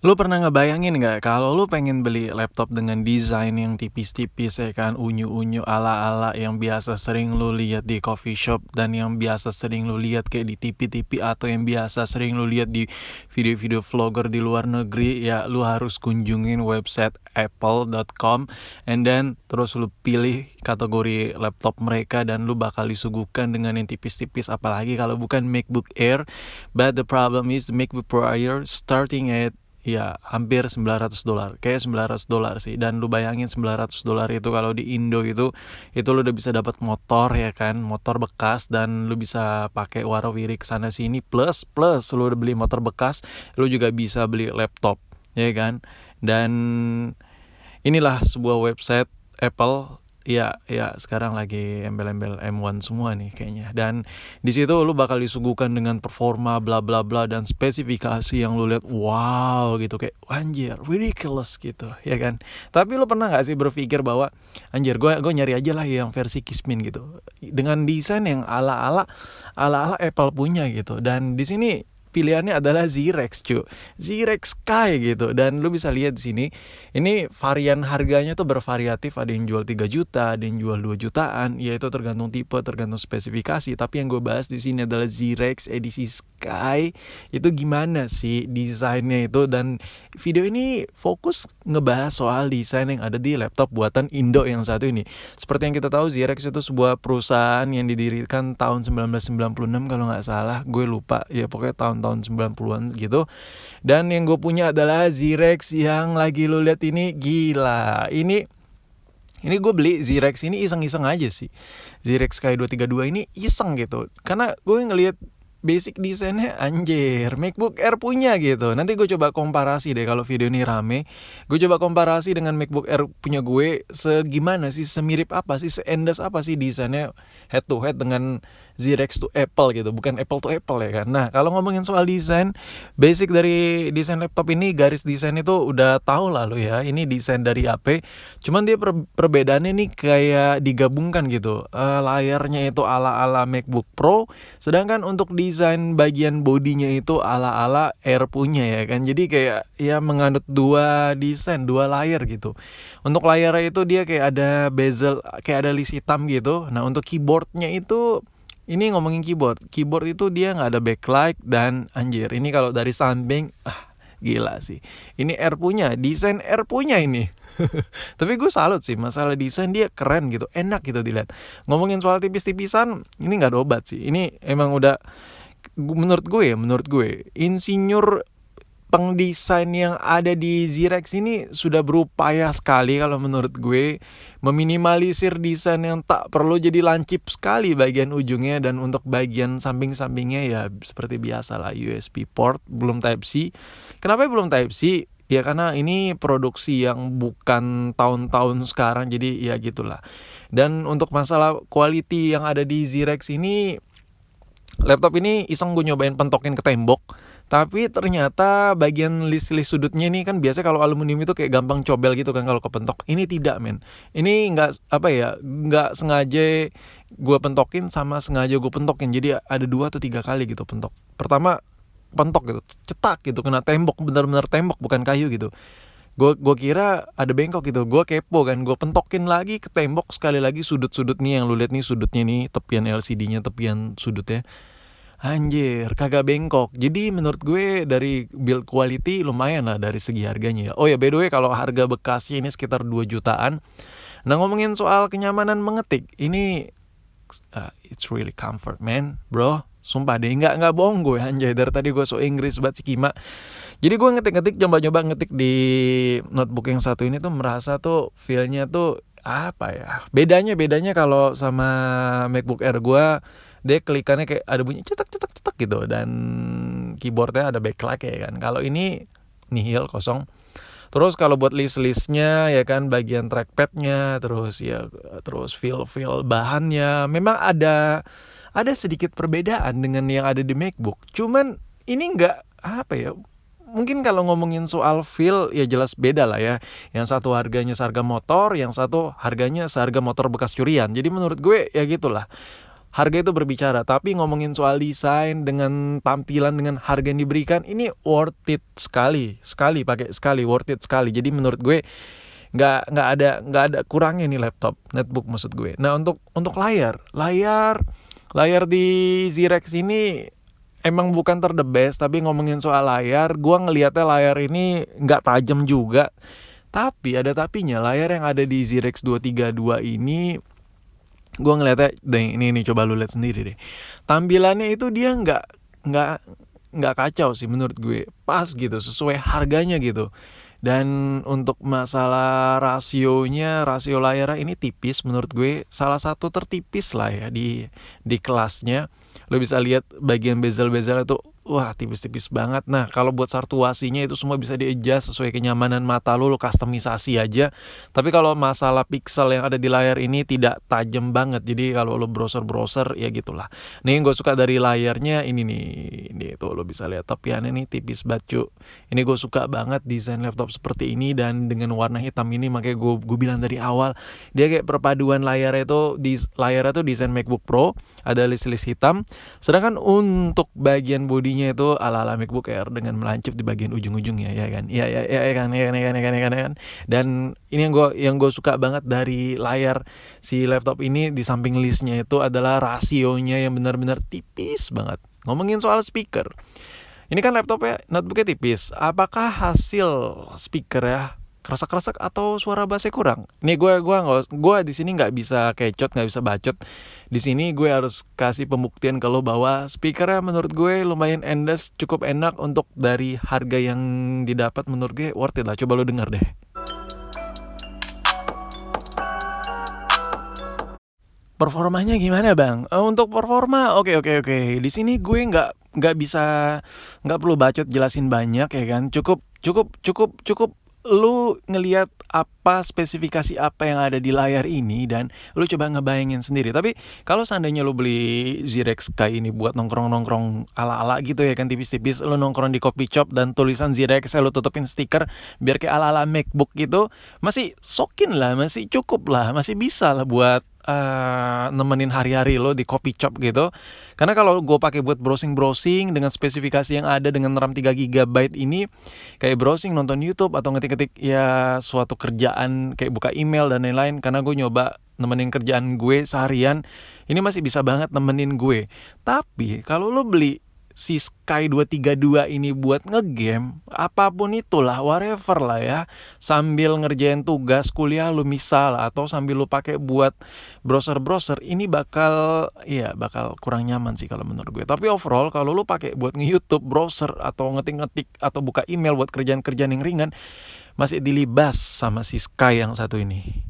Lu pernah ngebayangin nggak kalau lu pengen beli laptop dengan desain yang tipis-tipis ya kan, unyu-unyu ala-ala yang biasa sering lu lihat di coffee shop dan yang biasa sering lu lihat kayak di TV-TV atau yang biasa sering lu lihat di video-video vlogger di luar negeri, ya lu harus kunjungin website apple.com and then terus lu pilih kategori laptop mereka dan lu bakal disuguhkan dengan yang tipis-tipis, apalagi kalau bukan MacBook Air. But the problem is the MacBook Pro Air starting at ya hampir $900, kayak $900 sih. Dan lu bayangin $900 itu kalau di Indo itu lu udah bisa dapat motor ya kan, motor bekas, dan lu bisa pakai warawiri kesana sini, plus lu udah beli motor bekas, lu juga bisa beli laptop ya kan. Dan inilah sebuah website Apple, ya sekarang lagi embel-embel M1 semua nih kayaknya. Dan di situ lu bakal disuguhkan dengan performa bla bla bla dan spesifikasi yang lu lihat wow gitu, kayak anjir ridiculous gitu ya kan. Tapi lu pernah nggak sih berpikir bahwa anjir gue nyari aja lah yang versi Kismin gitu, dengan desain yang ala Apple punya gitu. Dan di sini pilihannya adalah Z-Rex cuy, Z-Rex Sky gitu. Dan lu bisa lihat di sini, ini varian harganya tuh bervariatif, ada yang jual 3 juta, ada yang jual 2 jutaan, ya itu tergantung tipe, tergantung spesifikasi. Tapi yang gue bahas di sini adalah Z-Rex edisi Sky. Itu gimana sih desainnya itu, dan video ini fokus ngebahas soal desain yang ada di laptop buatan Indo yang satu ini. Seperti yang kita tahu, Z-Rex itu sebuah perusahaan yang didirikan tahun 1996 kalau nggak salah, gue lupa ya, pokoknya tahun 90-an gitu. Dan yang gue punya adalah Z-Rex yang lagi lu lihat ini, gila. Ini gue beli Z-Rex ini iseng-iseng aja sih. Z-Rex Sky 232 ini iseng gitu, karena gue ngelihat basic desainnya anjir MacBook Air punya gitu. Nanti gue coba komparasi deh kalau video ini rame. Gue coba komparasi dengan MacBook Air punya gue, segimana sih, semirip apa sih, seendas apa sih desainnya head to head dengan Z-Rex to Apple gitu, bukan Apple to Apple ya kan. Nah, kalau ngomongin soal desain, basic dari desain laptop ini, garis desain itu udah tahu lah lo ya, ini desain dari HP. Cuman dia perbedaannya nih kayak digabungkan gitu. Layarnya itu ala-ala MacBook Pro, sedangkan untuk desain bagian bodinya itu ala-ala Air punya ya kan. Jadi kayak ya menganut dua desain, dua layar gitu. Untuk layarnya itu dia kayak ada bezel, kayak ada list hitam gitu. Nah, untuk keyboardnya itu, ini ngomongin keyboard itu dia nggak ada backlight. Dan anjir, ini kalau dari samping gila sih, ini Air punya, desain Air punya ini. Tapi gue salut sih, masalah desain dia keren gitu, enak gitu dilihat. Ngomongin soal tipis-tipisan, ini nggak ada obat sih. Ini emang udah, menurut gue insinyur pengdesain yang ada di Z-Rex ini sudah berupaya sekali kalau menurut gue meminimalisir desain yang tak perlu jadi lancip sekali bagian ujungnya. Dan untuk bagian samping-sampingnya ya seperti biasa lah, USB port, belum Type-C. Kenapa belum Type-C? Ya karena ini produksi yang bukan tahun-tahun sekarang, jadi ya gitulah. Dan untuk masalah quality yang ada di Z-Rex ini, laptop ini iseng gue nyobain pentokin ke tembok, tapi ternyata bagian list sudutnya ini kan biasanya kalau aluminium itu kayak gampang cobel gitu kan kalau kepentok. Ini tidak, men. Ini nggak sengaja gue pentokin sama sengaja gue pentokin. Jadi ada 2 atau 3 kali gitu pentok. Pertama pentok gitu, cetak gitu, kena tembok, benar-benar tembok bukan kayu gitu. Gue kira ada bengkok gitu, gue kepo kan, gue pentokin lagi ke tembok sekali lagi, sudut-sudut nih yang lu lihat nih, sudutnya nih, tepian LCD-nya, tepian sudutnya, anjir kagak bengkok. Jadi menurut gue dari build quality lumayan lah dari segi harganya ya. Oh ya, by the way, kalau harga bekasnya ini sekitar 2 jutaan. Nah, ngomongin soal kenyamanan mengetik, ini it's really comfort man bro, sumpah deh, nggak bohong gue anjay, dari tadi gue so Inggris banget si Kima. Jadi gue ngetik coba ngetik di notebook yang satu ini tuh merasa tuh feelnya tuh apa ya, bedanya kalau sama MacBook Air gue, dia klikannya kayak ada bunyi cetak gitu, dan keyboardnya ada backlight ya kan. Kalau ini nihil, kosong. Terus kalau buat listnya ya kan, bagian trackpadnya, terus feel bahannya memang ada sedikit perbedaan dengan yang ada di MacBook. Cuman ini nggak apa ya, mungkin kalau ngomongin soal feel ya jelas beda lah ya. Yang satu harganya seharga motor, yang satu harganya seharga motor bekas curian. Jadi menurut gue ya gitulah. harga itu berbicara. Tapi ngomongin soal desain dengan tampilan dengan harga yang diberikan, ini worth it sekali worth it sekali. Jadi menurut gue nggak ada kurangnya nih laptop netbook maksud gue. Nah untuk layar di Zyrex ini emang bukan the best, tapi ngomongin soal layar, gue ngelihatnya layar ini nggak tajam juga. Tapi ada tapinya, layar yang ada di Zyrex 232 ini, gue ngelihatnya, ini coba lu lihat sendiri deh. Tampilannya itu dia nggak kacau sih menurut gue, pas gitu, sesuai harganya gitu. Dan untuk masalah rasio layarnya ini tipis menurut gue, salah satu tertipis lah ya di kelasnya. Lo bisa lihat bagian bezel-bezel itu wah tipis-tipis banget. Nah kalau buat sartuasinya itu semua bisa di-adjust sesuai kenyamanan mata lo customisasi aja. Tapi kalau masalah pixel yang ada di layar ini tidak tajam banget, jadi kalau lo browser ya gitulah. Nih yang gue suka dari layarnya ini tuh lo bisa lihat topiannya nih tipis banget cu. Ini gue suka banget desain laptop seperti ini dan dengan warna hitam ini, makanya gue bilang dari awal dia kayak perpaduan layarnya tuh desain MacBook Pro, ada list-list hitam. Sedangkan untuk bagian bodinya itu ala-ala MacBook Air dengan melancip di bagian ujung-ujungnya ya kan. Kan. Dan ini yang gue suka banget dari layar si laptop ini, di samping listnya itu adalah rasionya yang benar-benar tipis banget. Ngomongin soal speaker, ini kan notebooknya tipis. Apakah hasil speaker ya kresek-kresek atau suara bassnya kurang? Ini gue di sini nggak bisa kecot, nggak bisa bacot. Di sini gue harus kasih pembuktian ke lo bahwa speakernya menurut gue lumayan endes, cukup enak untuk dari harga yang didapat. Menurut gue worth it lah. Coba lo denger deh. Performanya gimana bang? Untuk performa oke. Di sini gue nggak perlu bacot jelasin banyak ya kan. Cukup lu ngelihat apa spesifikasi apa yang ada di layar ini dan lu coba ngebayangin sendiri. Tapi kalau seandainya lu beli Zyrex kayak ini buat nongkrong ala-ala gitu ya kan, tipis-tipis, lu nongkrong di coffee shop dan tulisan Zyrex lu tutupin stiker biar kayak ala-ala MacBook gitu, masih sokin lah, masih cukup lah, masih bisa lah buat nemenin hari-hari lo di coffee shop gitu. Karena kalau gue pakai buat browsing dengan spesifikasi yang ada dengan RAM 3 GB ini, kayak browsing, nonton YouTube atau ngetik-ngetik ya suatu kerjaan kayak buka email dan lain-lain, karena gue nyoba nemenin kerjaan gue seharian, ini masih bisa banget nemenin gue. Tapi kalau lo beli si Sky 232 ini buat ngegame, apapun itulah, whatever lah ya, sambil ngerjain tugas kuliah lu misal, atau sambil lu pakai buat browser, ini bakal kurang nyaman sih kalau menurut gue. Tapi overall kalau lu pakai buat nge-YouTube, browser, atau ngetik-ngetik atau buka email buat kerjaan-kerjaan yang ringan, masih dilibas sama si Sky yang satu ini.